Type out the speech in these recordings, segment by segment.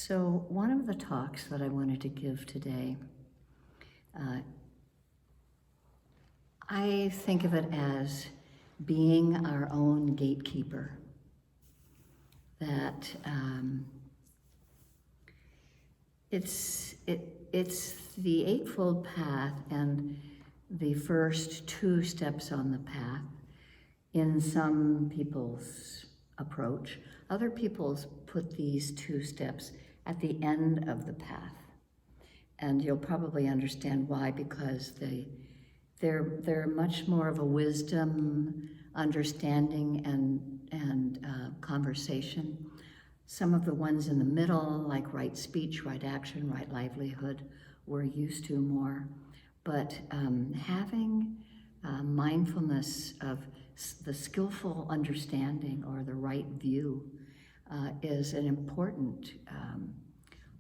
So one of the talks that I wanted to give today, I think of it as being our own gatekeeper. That it's the Eightfold Path and the first two steps on the path in some people's approach. Other people's put these two steps at the end of the path. And you'll probably understand why, because they're much more of a wisdom, understanding, and conversation. Some of the ones in the middle, like right speech, right action, right livelihood, we're used to more. But having mindfulness of the skillful understanding or the right view is an important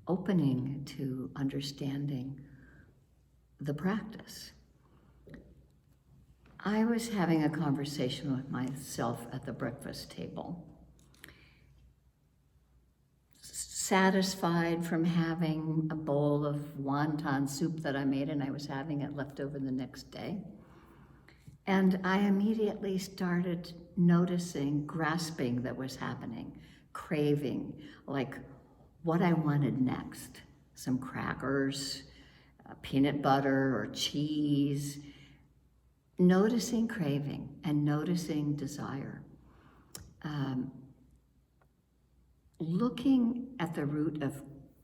opening to understanding the practice. I was having a conversation with myself at the breakfast table, satisfied from having a bowl of wonton soup that I made, and I was having it left over the next day. And I immediately started noticing grasping that was happening, craving, like what I wanted next. Some crackers, peanut butter or cheese. Noticing craving and noticing desire. Looking at the root of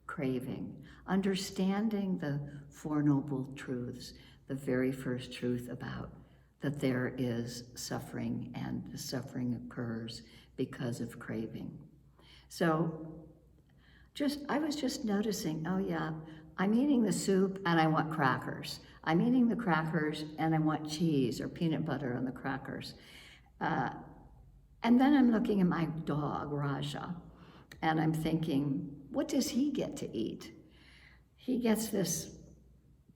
craving, understanding the Four Noble Truths, the very first truth about that there is suffering, and the suffering occurs because of craving. So I was just noticing, oh yeah, I'm eating the soup and I want crackers. I'm eating the crackers and I want cheese or peanut butter on the crackers. And then I'm looking at my dog, Raja, and I'm thinking, what does he get to eat? He gets this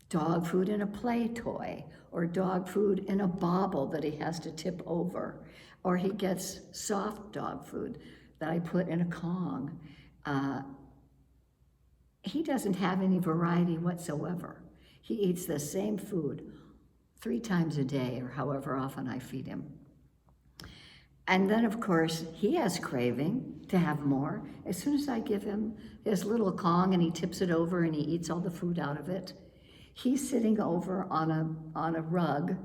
dog food in a play toy, or dog food in a bauble that he has to tip over, or he gets soft dog food that I put in a Kong. He doesn't have any variety whatsoever. He eats the same food 3 times a day, or however often I feed him. And then, of course, he has craving to have more. As soon as I give him his little Kong and he tips it over and he eats all the food out of it, he's sitting over on a rug,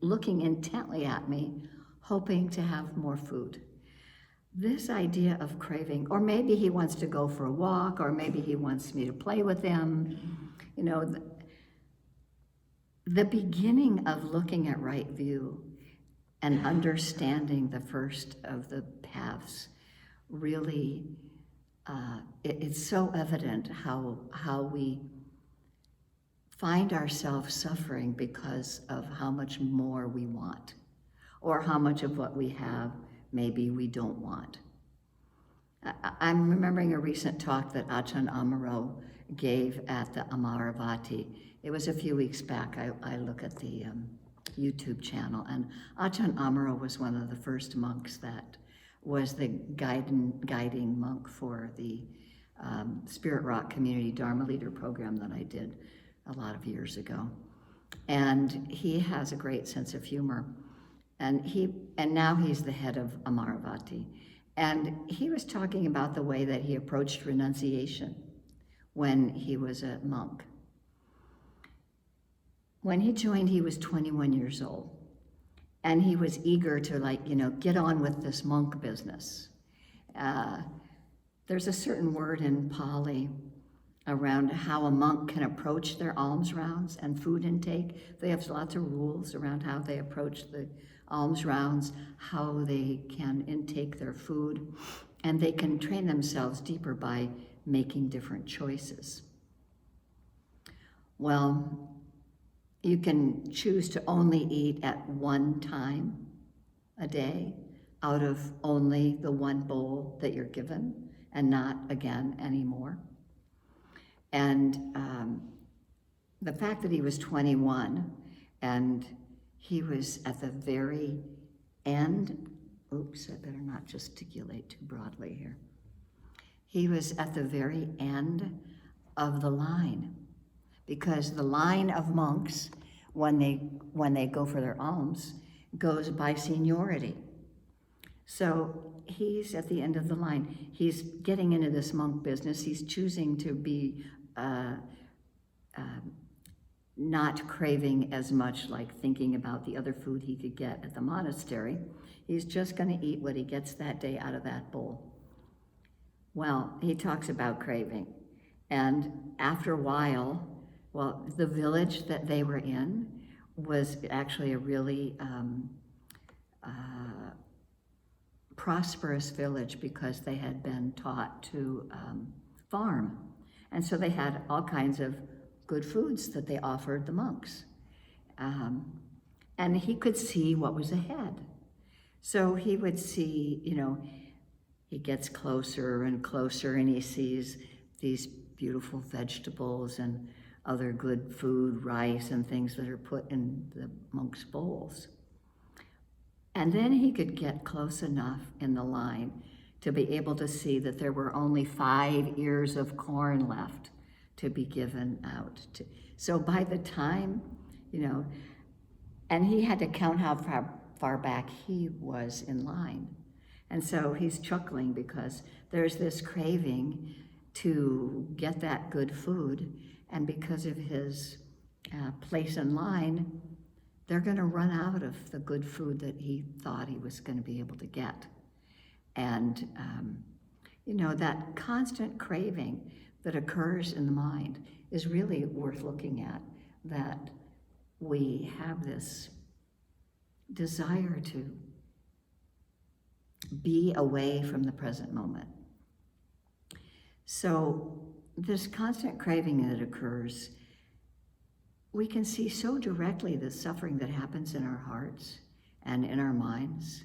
looking intently at me, hoping to have more food. This idea of craving, or maybe he wants to go for a walk, or maybe he wants me to play with him. You know, the beginning of looking at right view and understanding the first of the paths really, it's so evident how we find ourselves suffering because of how much more we want, or how much of what we have maybe we don't want. I'm remembering a recent talk that Ajahn Amaro gave at the Amaravati. It was a few weeks back. I look at the YouTube channel, and Ajahn Amaro was one of the first monks that was the guiding monk for the Spirit Rock Community Dharma Leader program that I did a lot of years ago. And he has a great sense of humor. And now he's the head of Amaravati. And he was talking about the way that he approached renunciation when he was a monk. When he joined, he was 21 years old. And he was eager to get on with this monk business. There's a certain word in Pali around how a monk can approach their alms rounds and food intake. They have lots of rules around how they approach the alms rounds, how they can intake their food, and they can train themselves deeper by making different choices. Well, you can choose to only eat at one time a day out of only the one bowl that you're given, and not again anymore. And the fact that he was 21 and he was at the very end, oops, I better not gesticulate too broadly here. He was at the very end of the line, because the line of monks, when they go for their alms, goes by seniority. So he's at the end of the line. He's getting into this monk business. He's choosing to be not craving as much, like thinking about the other food he could get at the monastery. He's just going to eat what he gets that day out of that bowl. Well, he talks about craving. And after a while, well, the village that they were in was actually a really prosperous village, because they had been taught to farm. And so they had all kinds of good foods that they offered the monks. And he could see what was ahead. So he would see, he gets closer and closer, and he sees these beautiful vegetables and other good food, rice and things that are put in the monks' bowls. And then he could get close enough in the line to be able to see that there were only 5 ears of corn left to be given out. So by the time, and he had to count how far back he was in line. And so he's chuckling because there's this craving to get that good food, and because of his place in line, they're going to run out of the good food that he thought he was going to be able to get. And, that constant craving that occurs in the mind is really worth looking at, that we have this desire to be away from the present moment. So this constant craving that occurs, we can see so directly the suffering that happens in our hearts and in our minds.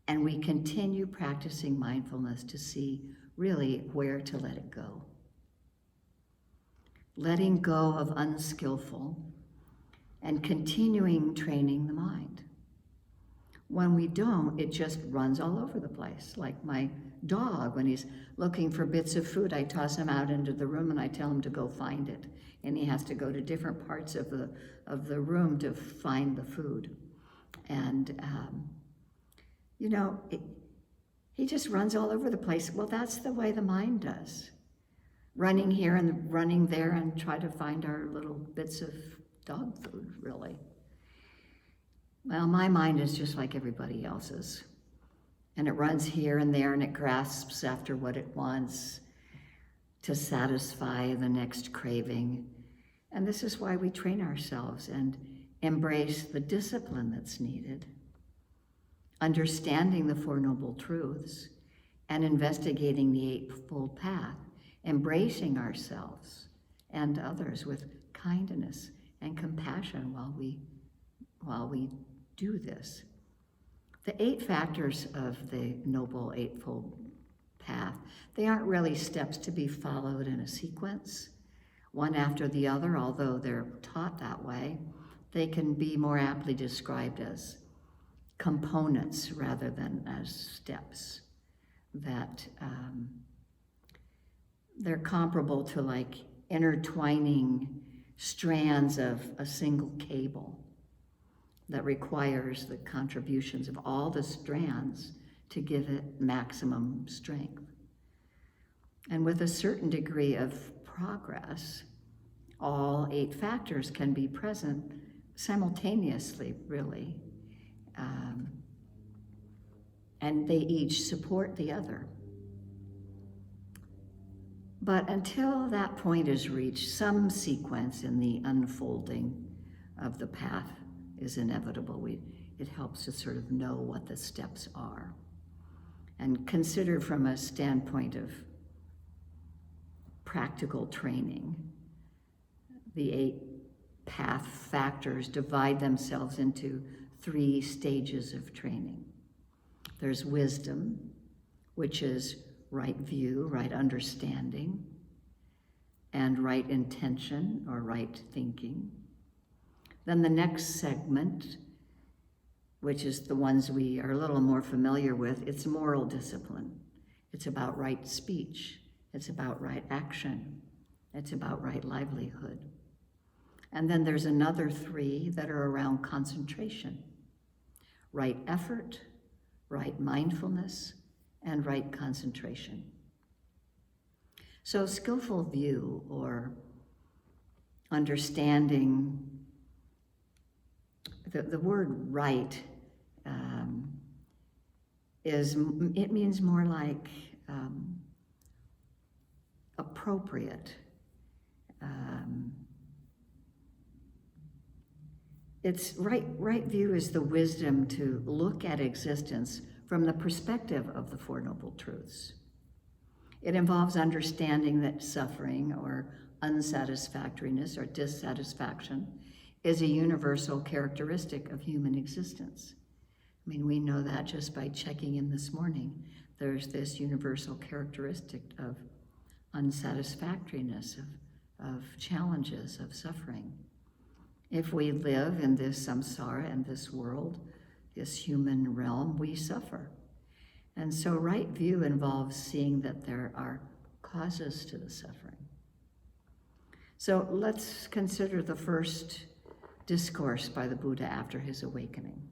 And we continue practicing mindfulness to see really where to let it go. Letting go of unskillful and continuing training the mind. When we don't, it just runs all over the place. Like my dog, when he's looking for bits of food, I toss him out into the room and I tell him to go find it. And he has to go to different parts of the room to find the food. And, he just runs all over the place. Well, that's the way the mind does. Running here and running there and try to find our little bits of dog food, really. Well, my mind is just like everybody else's. And it runs here and there and it grasps after what it wants to satisfy the next craving. And this is why we train ourselves and embrace the discipline that's needed, understanding the Four Noble Truths and investigating the Eightfold Path, embracing ourselves and others with kindness and compassion while we do this. The 8 factors of the Noble Eightfold Path, they aren't really steps to be followed in a sequence, one after the other, although they're taught that way. They can be more aptly described as components rather than as steps, that they're comparable to like intertwining strands of a single cable that requires the contributions of all the strands to give it maximum strength. And with a certain degree of progress, all 8 factors can be present simultaneously, really. And they each support the other. But until that point is reached, some sequence in the unfolding of the path is inevitable. It helps to sort of know what the steps are. And consider from a standpoint of practical training, the 8 path factors divide themselves into 3 stages of training. There's wisdom, which is right view, right understanding, and right intention or right thinking. Then the next segment, which is the ones we are a little more familiar with, it's moral discipline. It's about right speech. It's about right action. It's about right livelihood. And then there's another 3 that are around concentration. Right effort, right mindfulness, and right concentration. So skillful view or understanding, the word right it means more like appropriate. It's right view is the wisdom to look at existence from the perspective of the Four Noble Truths. It involves understanding that suffering or unsatisfactoriness or dissatisfaction is a universal characteristic of human existence. I mean, we know that just by checking in this morning. There's this universal characteristic of unsatisfactoriness, of challenges, of suffering. If we live in this samsara, in this world, this human realm, we suffer. And so right view involves seeing that there are causes to the suffering. So let's consider the first discourse by the Buddha after his awakening.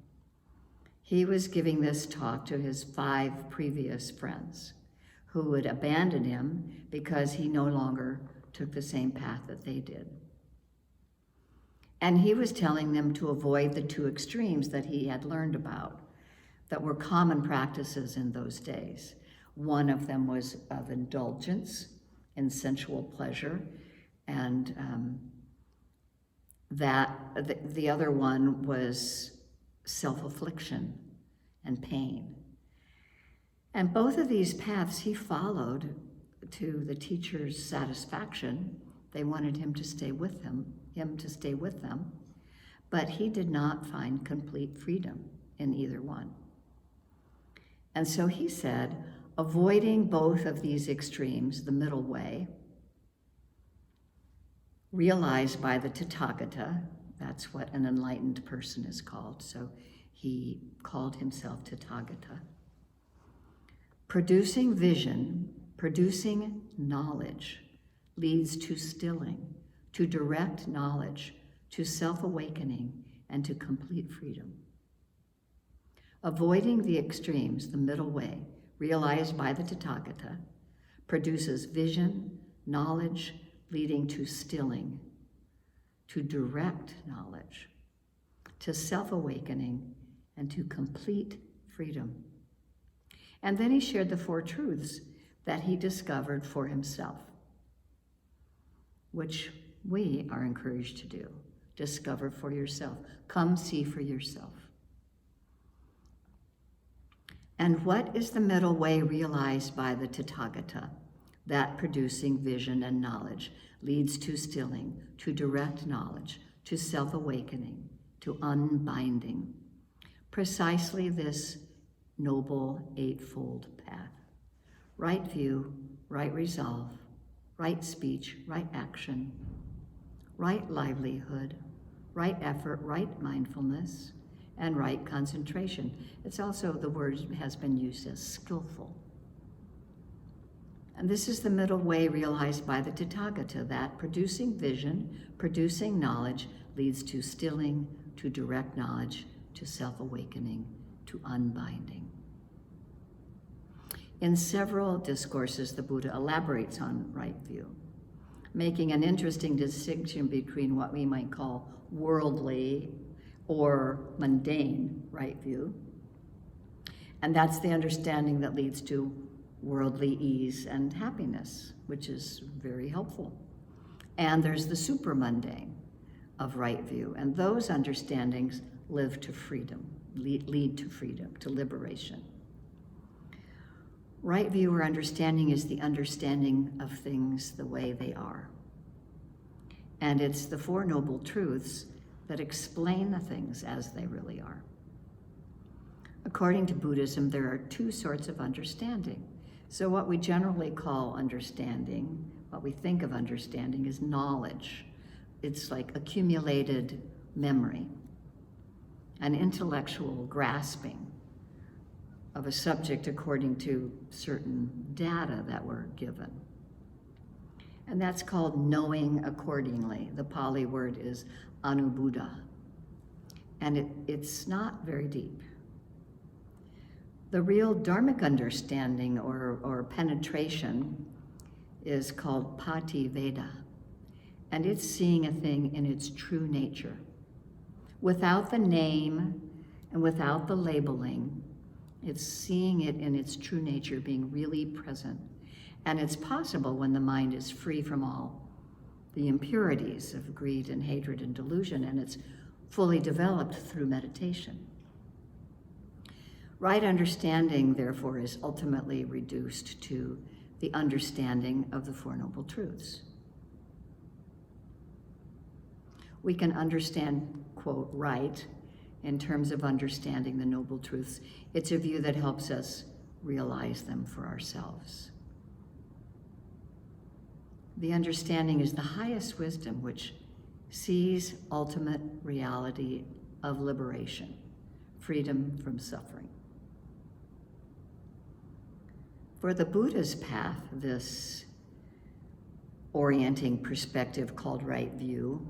He was giving this talk to his 5 previous friends who would abandon him because he no longer took the same path that they did. And he was telling them to avoid the 2 extremes that he had learned about that were common practices in those days. One of them was of indulgence in sensual pleasure, and the other one was self-affliction and pain. And both of these paths he followed to the teacher's satisfaction. They wanted him to stay with them, but he did not find complete freedom in either one. And so he said, avoiding both of these extremes, the middle way, realized by the Tathagata, that's what an enlightened person is called, so he called himself Tathagata. Producing vision, producing knowledge, leads to stilling, to direct knowledge, to self-awakening, and to complete freedom. Avoiding the extremes, the middle way, realized by the Tathagata, produces vision, knowledge, leading to stilling, to direct knowledge, to self-awakening, and to complete freedom. And then he shared the 4 truths that he discovered for himself, which we are encouraged to do. Discover for yourself. Come see for yourself. And what is the middle way realized by the Tathagata? That producing vision and knowledge leads to stilling, to direct knowledge, to self-awakening, to unbinding. Precisely this noble 8-fold path. Right view, right resolve, right speech, right action, right livelihood, right effort, right mindfulness, and right concentration. It's also, the word has been used as skillful. And this is the middle way realized by the Tathagata, that producing vision, producing knowledge, leads to stilling, to direct knowledge, to self-awakening, to unbinding. In several discourses, the Buddha elaborates on right view, making an interesting distinction between what we might call worldly or mundane right view. And that's the understanding that leads to worldly ease and happiness, which is very helpful. And there's the supramundane of right view, and those understandings live to freedom, lead to freedom, to liberation. Right view or understanding is the understanding of things the way they are. And it's the 4 Noble Truths that explain the things as they really are. According to Buddhism, there are 2 sorts of understanding. So what we generally call understanding, what we think of understanding, is knowledge. It's like of a subject according to certain data that were given. And that's called knowing accordingly. The Pali word is anubuddha. And it's not very deep. The real dharmic understanding or penetration is called pati veda. And it's seeing a thing in its true nature. Without the name and without the labeling, it's seeing it in its true nature, being really present. And it's possible when the mind is free from all the impurities of greed and hatred and delusion, and it's fully developed through meditation. Right understanding, therefore, is ultimately reduced to the understanding of the Four Noble Truths. We can understand, quote, right, in terms of understanding the Noble Truths. It's a view that helps us realize them for ourselves. The understanding is the highest wisdom, which sees ultimate reality of liberation, freedom from suffering. For the Buddha's path, this orienting perspective called right view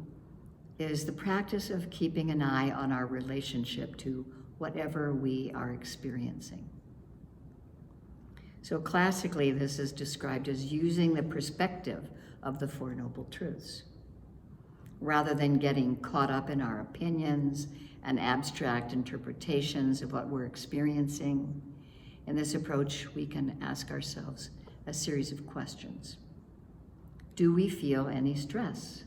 is the practice of keeping an eye on our relationship to whatever we are experiencing. So classically, this is described as using the perspective of the Four Noble Truths. Rather than getting caught up in our opinions and abstract interpretations of what we're experiencing, in this approach, we can ask ourselves a series of questions. Do we feel any stress,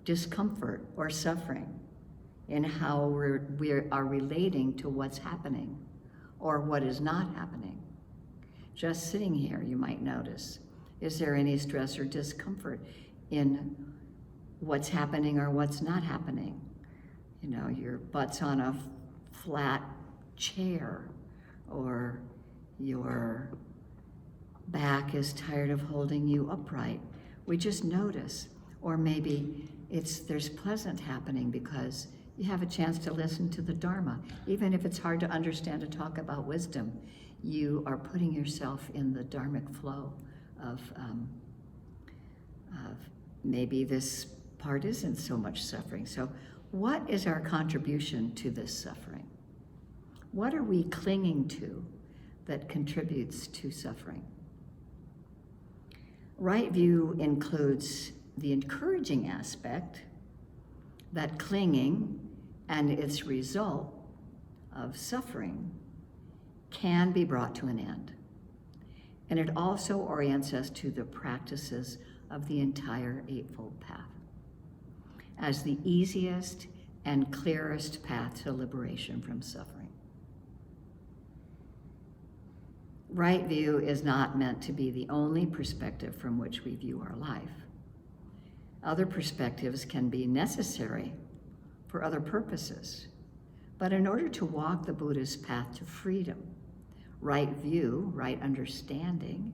discomfort, or suffering in how we are relating to what's happening or what is not happening? Just sitting here, you might notice, is there any stress or discomfort in what's happening or what's not happening? You know, your butt's on a flat chair, or your back is tired of holding you upright. We just notice. Or maybe there's pleasant happening because you have a chance to listen to the Dharma. Even if it's hard to understand to talk about wisdom, you are putting yourself in the dharmic flow of maybe this part isn't so much suffering. So what is our contribution to this suffering? What are we clinging to that contributes to suffering? Right view includes the encouraging aspect that clinging and its result of suffering can be brought to an end. And it also orients us to the practices of the entire Eightfold Path as the easiest and clearest path to liberation from suffering. Right view is not meant to be the only perspective from which we view our life. Other perspectives can be necessary for other purposes. But in order to walk the Buddha's path to freedom, right view, right understanding,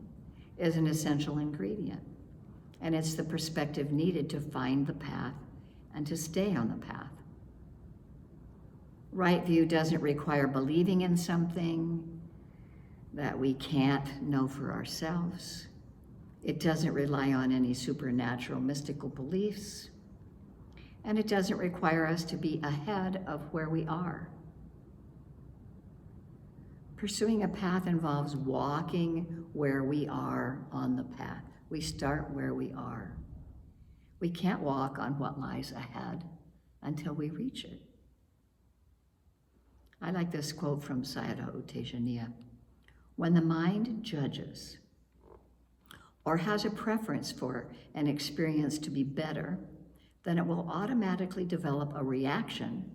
is an essential ingredient. And it's the perspective needed to find the path and to stay on the path. Right view doesn't require believing in something that we can't know for ourselves. It doesn't rely on any supernatural mystical beliefs. And it doesn't require us to be ahead of where we are. Pursuing a path involves walking where we are on the path. We start where we are. We can't walk on what lies ahead until we reach it. I like this quote from Sayadaw U Tejaniya. When the mind judges or has a preference for an experience to be better, then it will automatically develop a reaction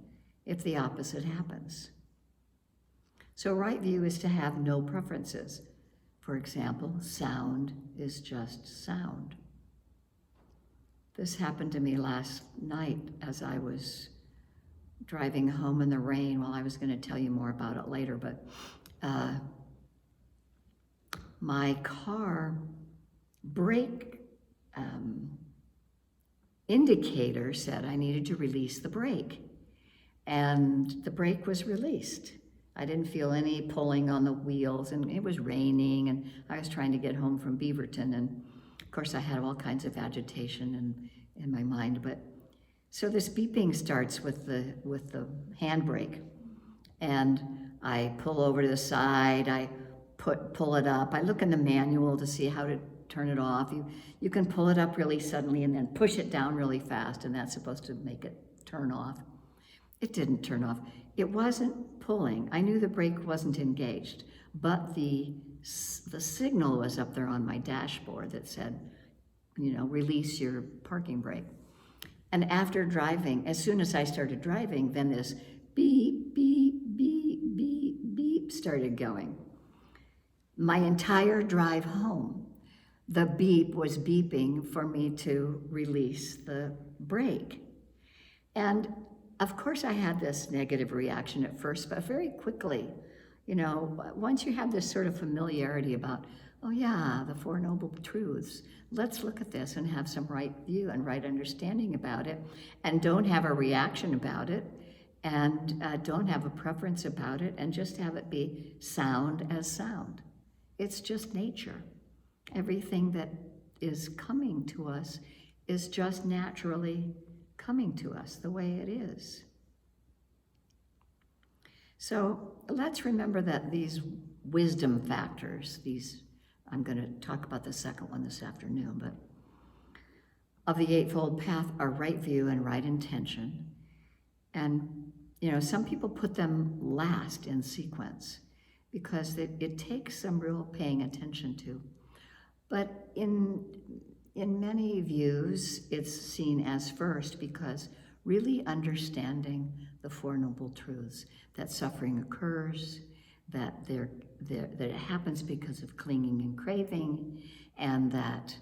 if the opposite happens. So right view is to have no preferences. For example, sound is just sound. This happened to me last night as I was driving home in the rain. Well, I was going to tell you more about it later, but my car brake indicator said I needed to release the brake. And the brake was released. I didn't feel any pulling on the wheels, and it was raining, and I was trying to get home from Beaverton, and of course I had all kinds of agitation in my mind. But so this beeping starts with the handbrake, and I pull over to the side, I pull it up, I look in the manual to see how to turn it off. You can pull it up really suddenly and then push it down really fast, and that's supposed to make it turn off. It didn't turn off. It wasn't pulling. I knew the brake wasn't engaged, but the signal was up there on my dashboard that said, release your parking brake. And after driving, as soon as I started driving, then this beep, beep, beep, beep, beep started going. My entire drive home, the beep was beeping for me to release the brake. And of course I had this negative reaction at first, but very quickly, once you have this sort of familiarity about, oh yeah, the Four Noble Truths, let's look at this and have some right view and right understanding about it, and don't have a reaction about it, and don't have a preference about it, and just have it be sound as sound. It's just nature. Everything that is coming to us is just naturally coming to us the way it is. So let's remember that these wisdom factors, I'm going to talk about the second one this afternoon, but of the Eightfold Path are right view and right intention. And, some people put them last in sequence because it takes some real paying attention to. But in many views, it's seen as first because really understanding the Four Noble Truths, that suffering occurs, that it happens because of clinging and craving, and that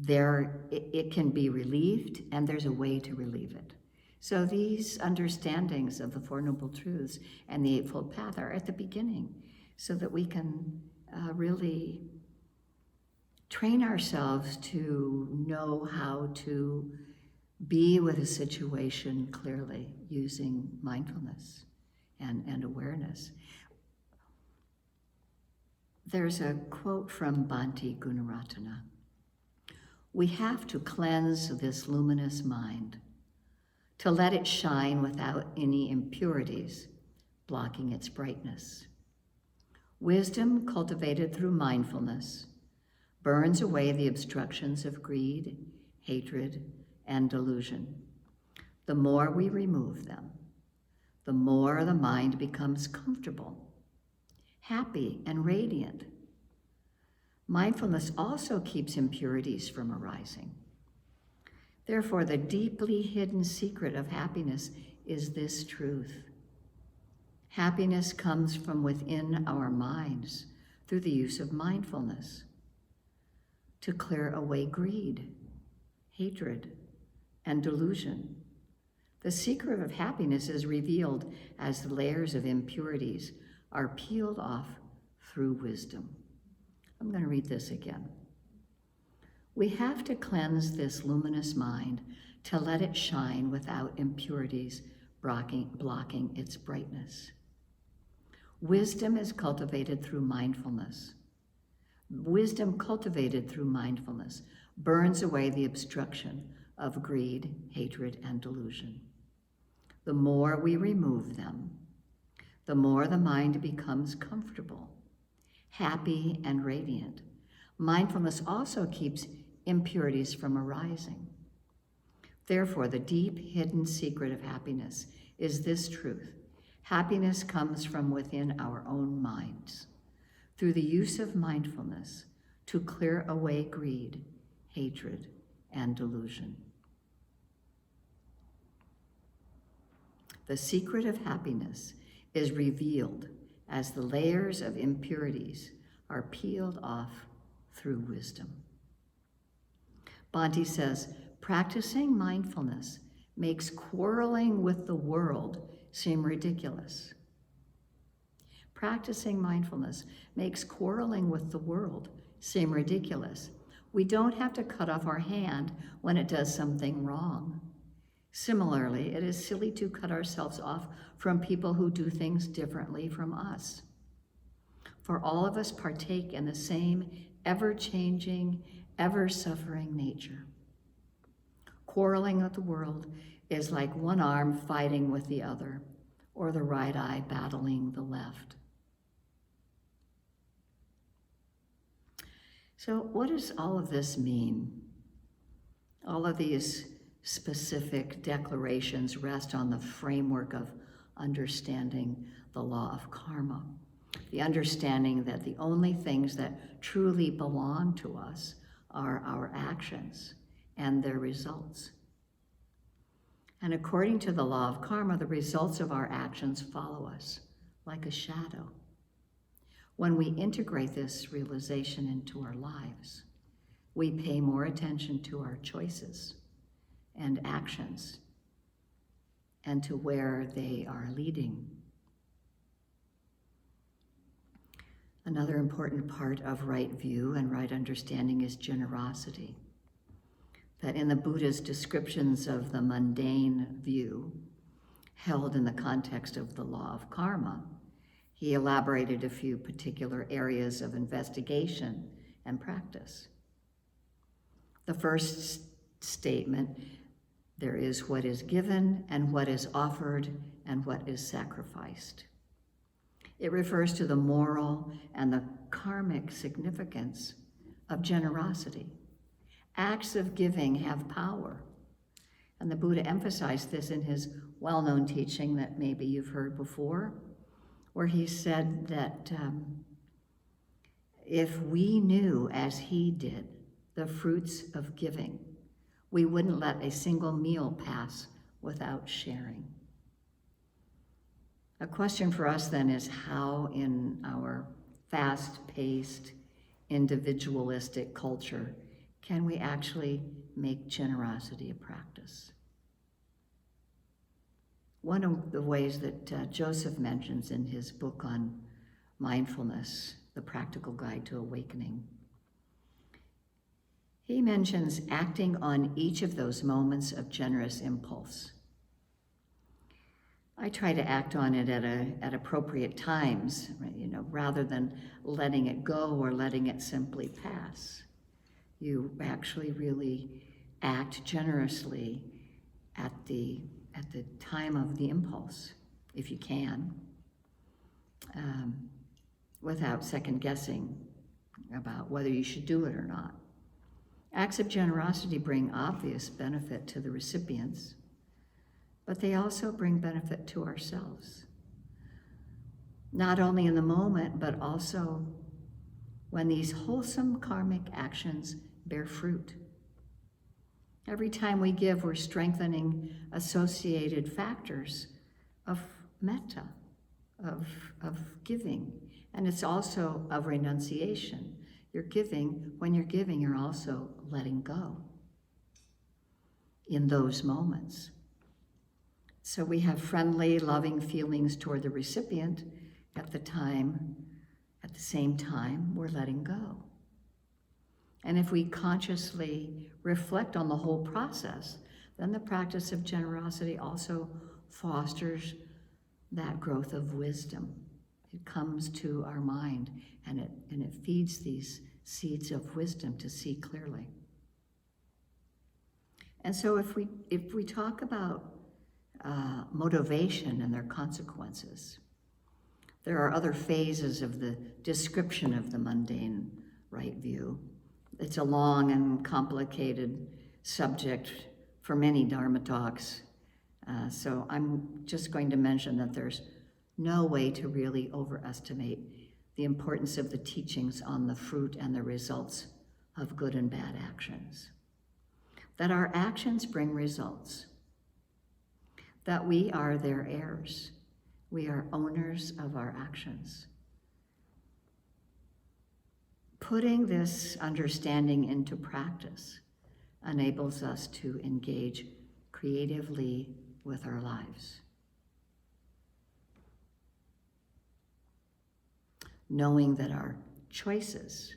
it can be relieved, and there's a way to relieve it. So these understandings of the Four Noble Truths and the Eightfold Path are at the beginning, so that we can really train ourselves to know how to be with a situation clearly using mindfulness and awareness. There's a quote from Bhante Gunaratana. We have to cleanse this luminous mind, to let it shine without any impurities blocking its brightness. Wisdom cultivated through mindfulness burns away the obstructions of greed, hatred, and delusion. The more we remove them, the more the mind becomes comfortable, happy, and radiant. Mindfulness also keeps impurities from arising. Therefore, the deeply hidden secret of happiness is this truth. Happiness comes from within our minds through the use of mindfulness to clear away greed, hatred, and delusion. The secret of happiness is revealed as the layers of impurities are peeled off through wisdom. I'm going to read this again. We have to cleanse this luminous mind to let it shine without impurities blocking its brightness. Wisdom is cultivated through mindfulness. Wisdom cultivated through mindfulness burns away the obstruction of greed, hatred, and delusion. The more we remove them, the more the mind becomes comfortable, happy, and radiant. Mindfulness also keeps impurities from arising. Therefore, the deep hidden secret of happiness is this truth. Happiness comes from within our own minds through the use of mindfulness to clear away greed, hatred, and delusion. The secret of happiness is revealed as the layers of impurities are peeled off through wisdom. Bhante says, practicing mindfulness makes quarreling with the world seem ridiculous. Practicing mindfulness makes quarreling with the world seem ridiculous. We don't have to cut off our hand when it does something wrong. Similarly, it is silly to cut ourselves off from people who do things differently from us. For all of us partake in the same ever-changing, ever-suffering nature. Quarreling with the world is like one arm fighting with the other, or the right eye battling the left. So what does all of this mean? All of these specific declarations rest on the framework of understanding the law of karma, the understanding that the only things that truly belong to us are our actions and their results. And according to the law of karma, the results of our actions follow us like a shadow. When we integrate this realization into our lives, we pay more attention to our choices and actions and to where they are leading. Another important part of right view and right understanding is generosity. That in the Buddha's descriptions of the mundane view, held in the context of the law of karma, he elaborated a few particular areas of investigation and practice. The first statement, there is what is given and what is offered and what is sacrificed. It refers to the moral and the karmic significance of generosity. Acts of giving have power. And the Buddha emphasized this in his well-known teaching that maybe you've heard before, where he said that if we knew as he did the fruits of giving, we wouldn't let a single meal pass without sharing. A question for us then is how in our fast-paced, individualistic culture can we actually make generosity a practice? One of the ways that Joseph mentions in his book on mindfulness, The Practical Guide to Awakening, he mentions acting on each of those moments of generous impulse. I try to act on it at appropriate times, rather than letting it go or letting it simply pass. You actually really act generously at the time of the impulse, if you can, without second guessing about whether you should do it or not. Acts of generosity bring obvious benefit to the recipients, but they also bring benefit to ourselves. Not only in the moment, but also when these wholesome karmic actions bear fruit. Every time we give, we're strengthening associated factors of metta, of giving, and it's also of renunciation. You're giving, when you're giving, you're also letting go in those moments. So we have friendly, loving feelings toward the recipient at the same time we're letting go. And if we consciously reflect on the whole process, then the practice of generosity also fosters that growth of wisdom. It comes to our mind and it feeds these seeds of wisdom to see clearly. And so if we talk about motivation and their consequences, there are other phases of the description of the mundane right view. It's a long and complicated subject for many Dharma talks. So I'm just going to mention that there's no way to really overestimate the importance of the teachings on the fruit and the results of good and bad actions. That our actions bring results. That we are their heirs. We are owners of our actions. Putting this understanding into practice enables us to engage creatively with our lives. Knowing that our choices,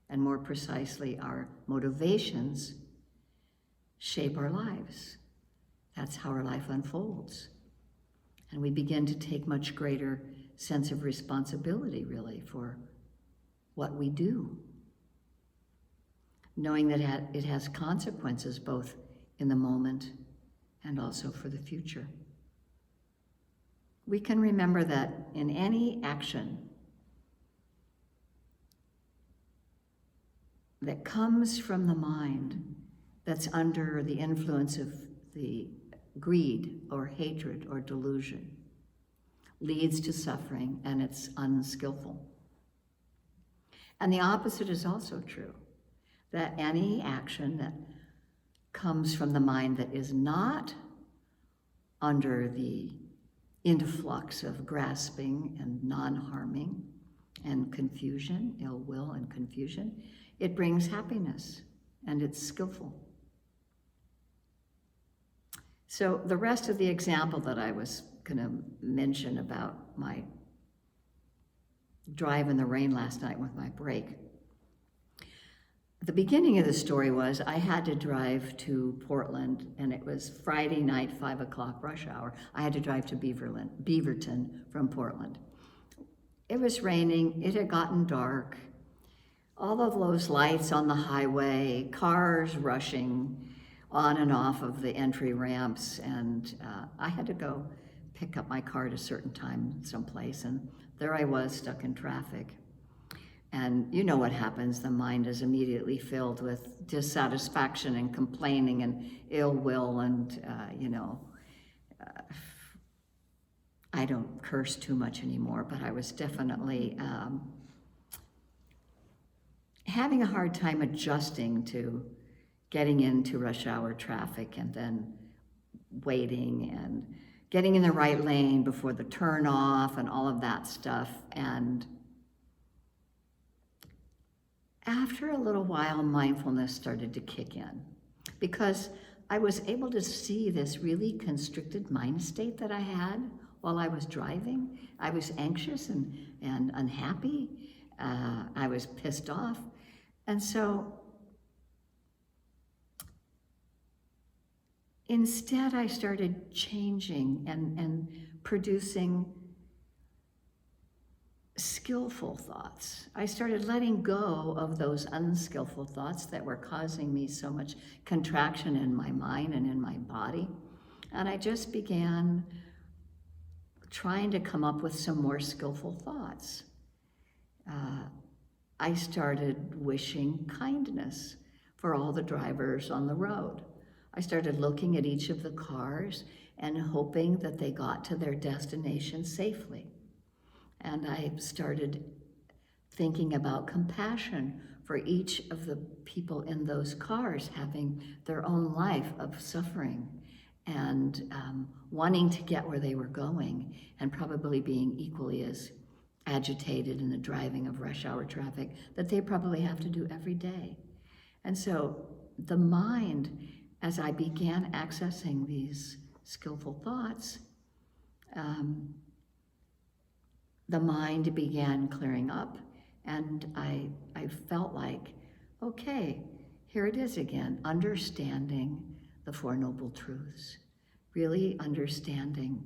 and more precisely our motivations, shape our lives. that's how our life unfolds. And we begin to take much greater sense of responsibility, really, for what we do, knowing that it has consequences both in the moment and also for the future. We can remember that in any action that comes from the mind that's under the influence of the greed or hatred or delusion leads to suffering, and it's unskillful. And the opposite is also true, that any action that comes from the mind that is not under the influx of grasping and non-harming and confusion, ill will and confusion, it brings happiness and it's skillful. So the rest of the example that I was going to mention about my drive in the rain last night with my brake, the beginning of the story was I had to drive to Portland, and it was Friday night, 5 o'clock rush hour. I had to drive to Beaverton from Portland. It was raining, it had gotten dark, all of those lights on the highway, cars rushing on and off of the entry ramps, and I had to go pick up my car at a certain time someplace, and there I was stuck in traffic. And you know what happens, the mind is immediately filled with dissatisfaction and complaining and ill will, and I don't curse too much anymore, but I was definitely having a hard time adjusting to getting into rush hour traffic and then waiting and getting in the right lane before the turn off and all of that stuff. And after a little while, mindfulness started to kick in, because I was able to see this really constricted mind state that I had while I was driving. I was anxious and unhappy. I was pissed off. And so instead, I started changing and producing skillful thoughts. I started letting go of those unskillful thoughts that were causing me so much contraction in my mind and in my body. And I just began trying to come up with some more skillful thoughts. I started wishing kindness for all the drivers on the road. I started looking at each of the cars and hoping that they got to their destination safely. And I started thinking about compassion for each of the people in those cars having their own life of suffering and wanting to get where they were going, and probably being equally as agitated in the driving of rush hour traffic that they probably have to do every day. And so the mind, as I began accessing these skillful thoughts, the mind began clearing up, and I felt like, okay, here it is again, understanding the Four Noble Truths, really understanding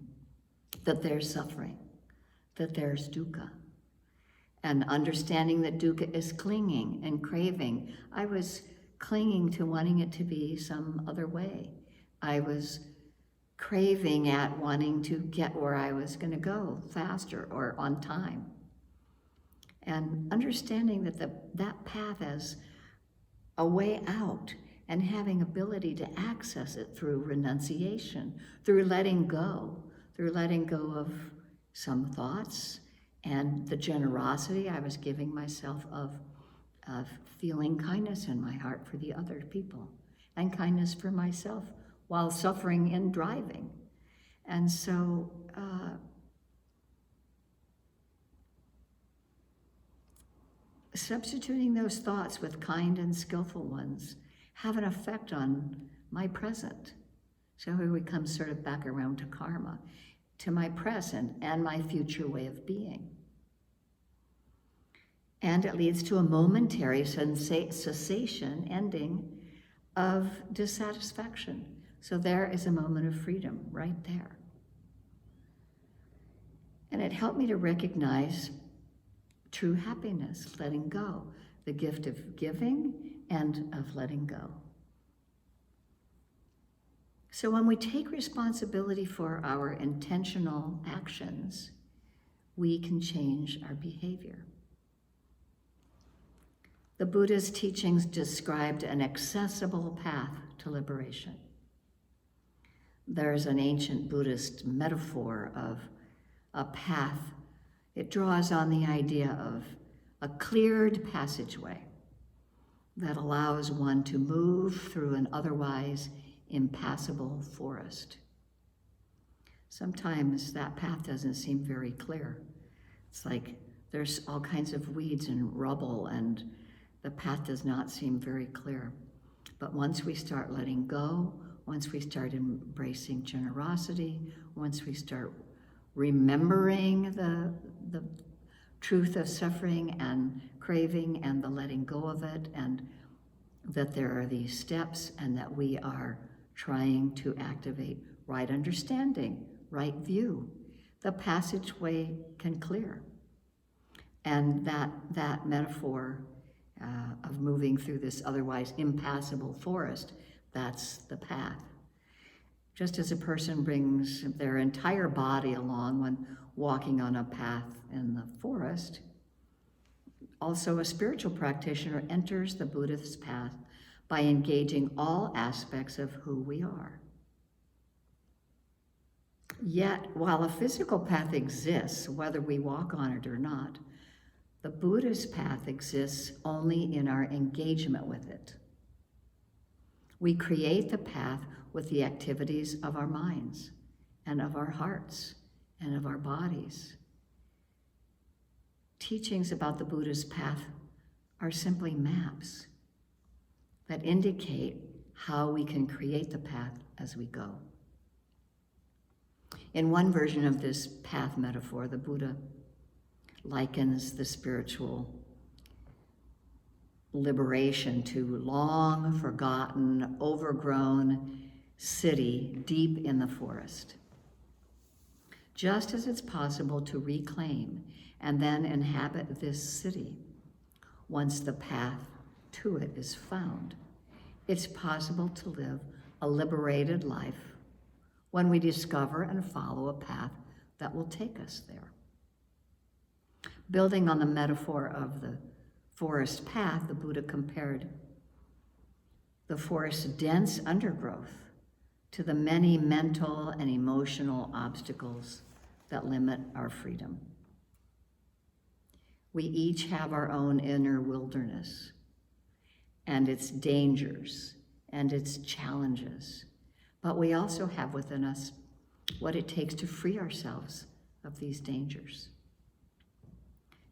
that there's suffering, that there's dukkha, and understanding that dukkha is clinging and craving. I was clinging to wanting it to be some other way. I was craving at wanting to get where I was going to go faster or on time. And understanding that that path has a way out, and having ability to access it through renunciation, through letting go of some thoughts and the generosity I was giving myself of feeling kindness in my heart for the other people and kindness for myself while suffering in driving. And so substituting those thoughts with kind and skillful ones have an effect on my present. So here we come sort of back around to karma, to my present and my future way of being. And it leads to a momentary cessation, ending, of dissatisfaction, So there is a moment of freedom right there. And it helped me to recognize true happiness, letting go, the gift of giving and of letting go. So when we take responsibility for our intentional actions, we can change our behavior. The Buddha's teachings described an accessible path to liberation. There's an ancient Buddhist metaphor of a path. It draws on the idea of a cleared passageway that allows one to move through an otherwise impassable forest. Sometimes that path doesn't seem very clear. It's like there's all kinds of weeds and rubble, and the path does not seem very clear. But once we start letting go, once we start embracing generosity, once we start remembering the truth of suffering and craving and the letting go of it, and that there are these steps and that we are trying to activate right understanding, right view, the passageway can clear. And that metaphor of moving through this otherwise impassable forest, that's the path. Just as a person brings their entire body along when walking on a path in the forest, also a spiritual practitioner enters the Buddhist path by engaging all aspects of who we are. Yet, while a physical path exists, whether we walk on it or not, the Buddhist path exists only in our engagement with it. We create the path with the activities of our minds and of our hearts and of our bodies. Teachings about the Buddhist path are simply maps that indicate how we can create the path as we go. In one version of this path metaphor, the Buddha likens the spiritual liberation to long forgotten, overgrown city deep in the forest. Just as it's possible to reclaim and then inhabit this city once the path to it is found, it's possible to live a liberated life when we discover and follow a path that will take us there. Building on the metaphor of the forest path, the Buddha compared the forest's dense undergrowth to the many mental and emotional obstacles that limit our freedom. We each have our own inner wilderness and its dangers and its challenges, but we also have within us what it takes to free ourselves of these dangers.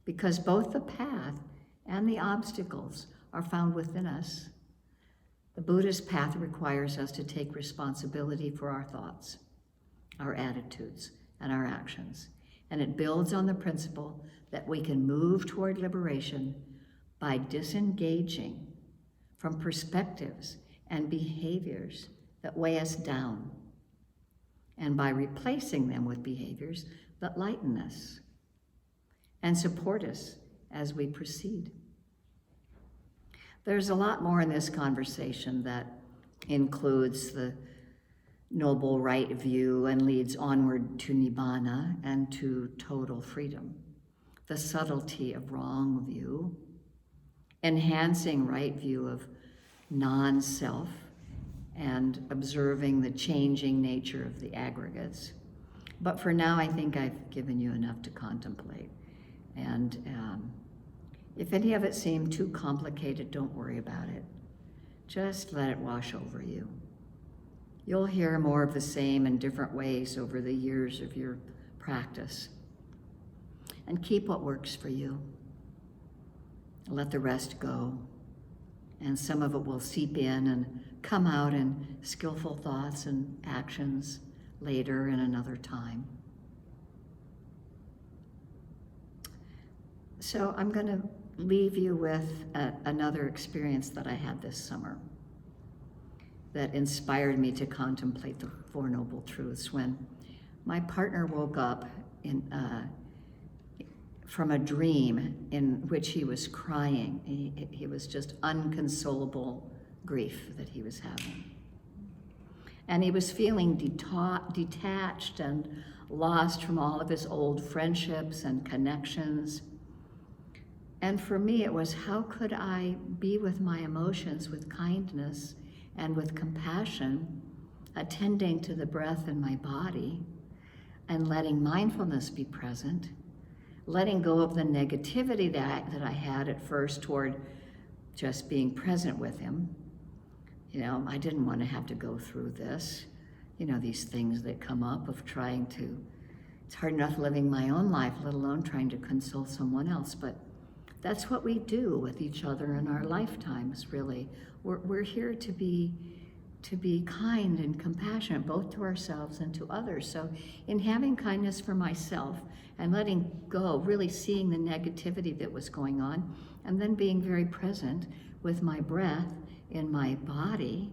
Because both the path and the obstacles are found within us, the Buddhist path requires us to take responsibility for our thoughts, our attitudes, and our actions. And it builds on the principle that we can move toward liberation by disengaging from perspectives and behaviors that weigh us down, and by replacing them with behaviors that lighten us and support us as we proceed. There's a lot more in this conversation that includes the noble right view and leads onward to nibbana and to total freedom, the subtlety of wrong view, enhancing right view of non-self, and observing the changing nature of the aggregates. But for now, I think I've given you enough to contemplate. And if any of it seemed too complicated, don't worry about it. Just let it wash over you. You'll hear more of the same in different ways over the years of your practice. And keep what works for you. Let the rest go. And some of it will seep in and come out in skillful thoughts and actions later in another time. So I'm going to leave you with another experience that I had this summer. that inspired me to contemplate the Four Noble Truths. When my partner woke up from a dream in which he was crying. He was just unconsolable grief that he was having. And he was feeling detached and lost from all of his old friendships and connections. And for me, it was, how could I be with my emotions with kindness and with compassion, attending to the breath in my body and letting mindfulness be present, letting go of the negativity that I had at first toward just being present with him. I didn't want to have to go through this, these things that come up of trying to, it's hard enough living my own life, let alone trying to console someone else. But that's what we do with each other in our lifetimes, really. We're here to be kind and compassionate, both to ourselves and to others. So in having kindness for myself and letting go, really seeing the negativity that was going on, and then being very present with my breath in my body,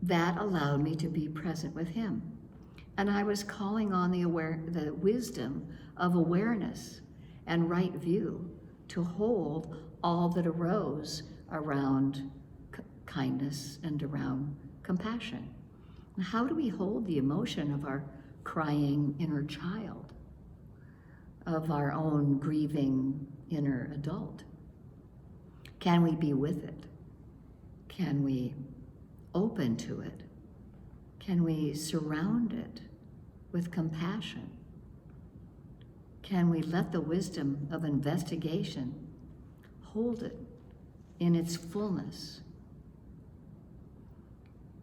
that allowed me to be present with him. And I was calling on the wisdom of awareness and right view to hold all that arose around kindness and around compassion. And how do we hold the emotion of our crying inner child, of our own grieving inner adult? Can we be with it? Can we open to it? Can we surround it with compassion? Can we let the wisdom of investigation hold it in its fullness?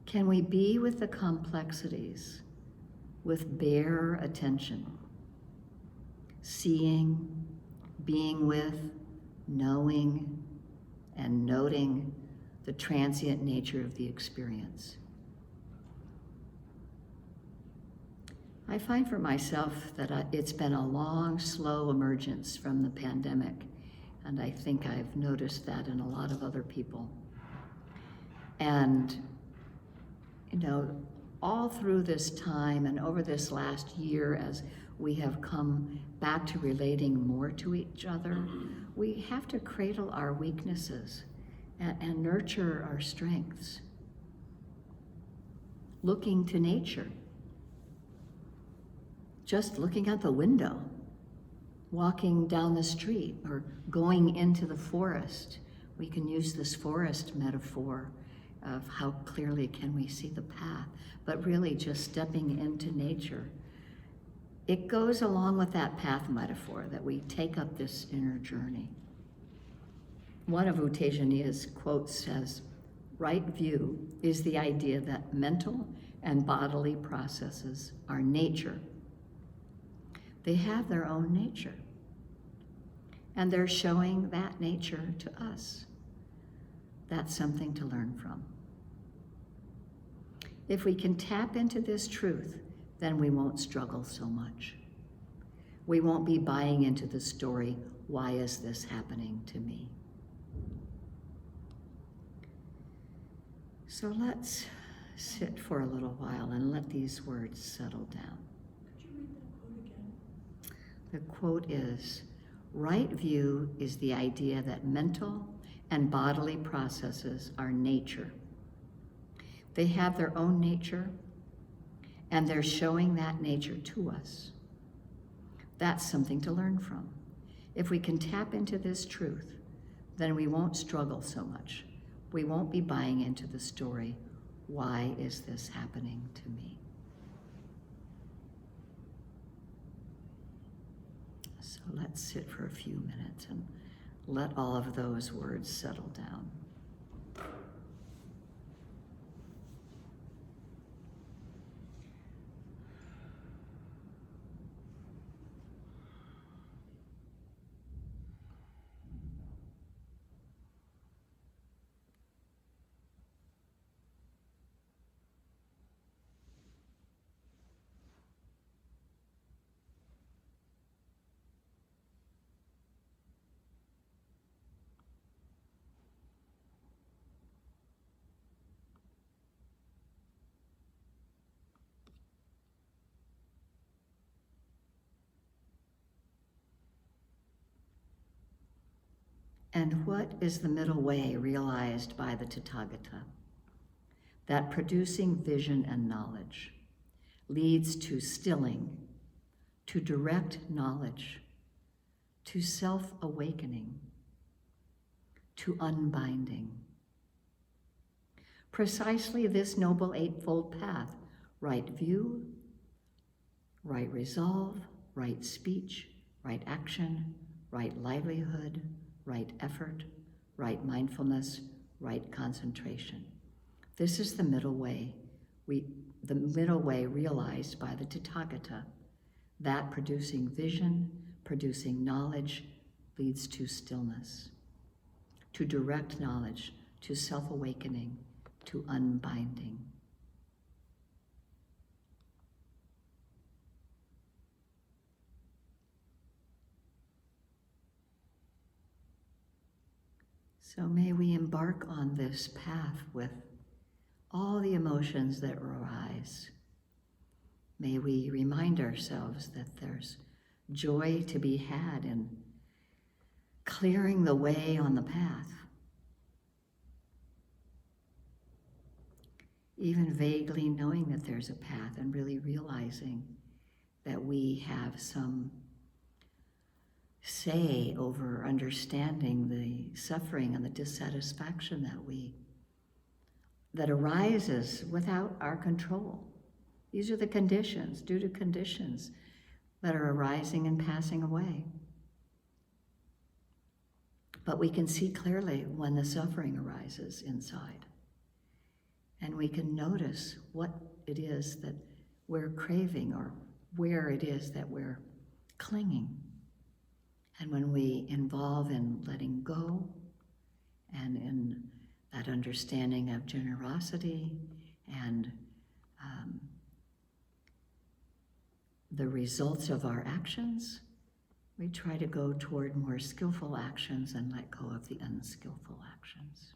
Can we be with the complexities with bare attention, seeing, being with, knowing, and noting the transient nature of the experience? I find for myself that it's been a long, slow emergence from the pandemic, and I think I've noticed that in a lot of other people. And, all through this time and over this last year, as we have come back to relating more to each other, we have to cradle our weaknesses and nurture our strengths. Looking to nature. Just looking out the window, walking down the street, or going into the forest. We can use this forest metaphor of how clearly can we see the path, but really just stepping into nature. It goes along with that path metaphor that we take up this inner journey. One of U Tejaniya's quotes says, "Right view is the idea that mental and bodily processes are nature. They have their own nature, and they're showing that nature to us. That's something to learn from. If we can tap into this truth, then we won't struggle so much. We won't be buying into the story, why is this happening to me?" So let's sit for a little while and let these words settle down. Could you read that quote again? The quote is, "Right view is the idea that mental and bodily processes are nature. They have their own nature, and they're showing that nature to us. That's something to learn from. If we can tap into this truth, then we won't struggle so much. We won't be buying into the story, why is this happening to me?" So let's sit for a few minutes and let all of those words settle down. And what is the middle way realized by the Tathagata? That producing vision and knowledge leads to stilling, to direct knowledge, to self-awakening, to unbinding. Precisely this Noble Eightfold Path, right view, right resolve, right speech, right action, right livelihood, right effort, right mindfulness, right concentration. This is the middle way, the middle way realized by the Tathagata, that producing vision, producing knowledge, leads to stillness, to direct knowledge, to self-awakening, to unbinding. So may we embark on this path with all the emotions that arise. May we remind ourselves that there's joy to be had in clearing the way on the path. Even vaguely knowing that there's a path and really realizing that we have some say over understanding the suffering and the dissatisfaction that arises without our control. These are the conditions, due to conditions that are arising and passing away. But we can see clearly when the suffering arises inside. And we can notice what it is that we're craving or where it is that we're clinging. And when we involve in letting go and in that understanding of generosity and the results of our actions, we try to go toward more skillful actions and let go of the unskillful actions.